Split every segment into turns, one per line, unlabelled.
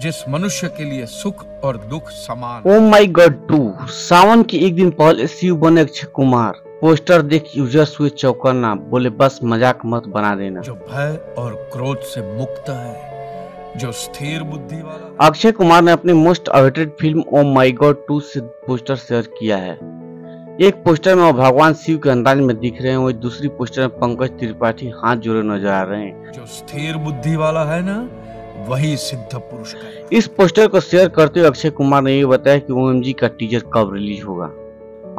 जिस मनुष्य के लिए सुख और दुख समान।
ओ माई गॉड 2 सावन के एक दिन पहले शिव बने अक्षय कुमार। पोस्टर देख यूजर्स हुए चौकन्ना, बोले बस मजाक मत बना देना।
जो भय और क्रोध से मुक्त है, जो स्थिर बुद्धि वाला।
अक्षय कुमार ने अपनी मोस्ट अवेटेड फिल्म ओ माई गॉड 2 से पोस्टर शेयर किया है। एक पोस्टर में वो भगवान शिव के अंदाज में दिख रहे हैं, वही दूसरी पोस्टर में पंकज त्रिपाठी हाथ जोड़े नजर आ रहे हैं।
जो स्थिर बुद्धि वाला है ना, वही सिद्ध पुरुष का है।
इस पोस्टर को शेयर करते हुए अक्षय कुमार ने ये बताया कि OMG का टीजर कब रिलीज होगा।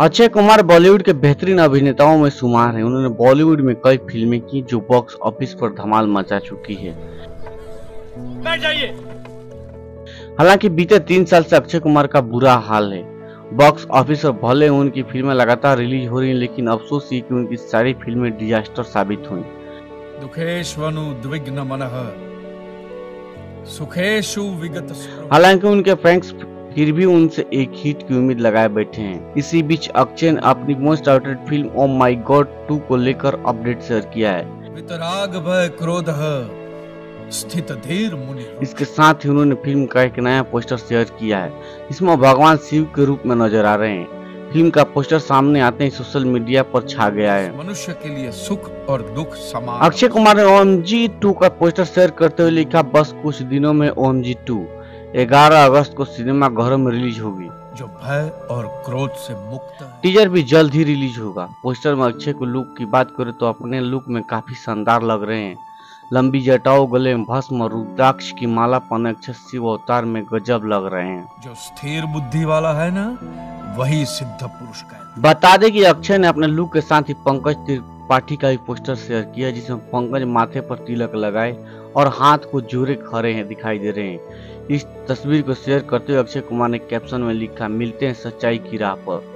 अक्षय कुमार बॉलीवुड के बेहतरीन अभिनेताओं में शुमार हैं। उन्होंने बॉलीवुड में कई फिल्में की जो बॉक्स ऑफिस पर धमाल मचा चुकी है। हालांकि बीते 3 साल से अक्षय कुमार का बुरा हाल है। बॉक्स ऑफिस पर भले उनकी फिल्में लगातार रिलीज हो रही हैं, लेकिन अफसोस ये कि उनकी सारी फिल्में डिजास्टर साबित हुई।
दुखेष्वनु द्विग्न मनः सुखेषु विगत।
हालांकि उनके फैंस फिर भी उनसे एक हिट की उम्मीद लगाए बैठे हैं। इसी बीच अक्षय ने अपनी मोस्ट अवेटेड फिल्म ओ माई गॉड 2 को लेकर अपडेट शेयर किया है।
वितराग भय क्रोध स्थित धीर मुनि।
इसके साथ ही उन्होंने फिल्म का एक नया पोस्टर शेयर किया है, जिसमें भगवान शिव के रूप में नजर आ रहे हैं। फिल्म का पोस्टर सामने आते ही सोशल मीडिया पर छा गया है।
मनुष्य के लिए सुख और दुख समान।
अक्षय कुमार ने OMG 2 का पोस्टर शेयर करते हुए लिखा, बस कुछ दिनों में OMG 2 11 अगस्त को सिनेमा घरों में रिलीज होगी।
जो भय और क्रोध से मुक्त है।
टीजर भी जल्द ही रिलीज होगा। पोस्टर में अक्षय को लुक की बात करें तो अपने लुक में काफी शानदार लग रहे हैं। लंबी जटाओं, गले में भस्म, रुद्राक्ष की माला पहने अक्षय शिव अवतार में गजब लग रहे हैं।
जो स्थिर बुद्धि वाला है ना, वही सिद्ध पुरुष का है।
बता दें कि अक्षय ने अपने लुक के साथ ही पंकज त्रिपाठी का भी पोस्टर शेयर किया, जिसमें पंकज माथे पर तिलक लगाए और हाथ को जोड़े खड़े हैं दिखाई दे रहे हैं। इस तस्वीर को शेयर करते हुए अक्षय कुमार ने कैप्शन में लिखा, मिलते हैं सच्चाई की राह पर।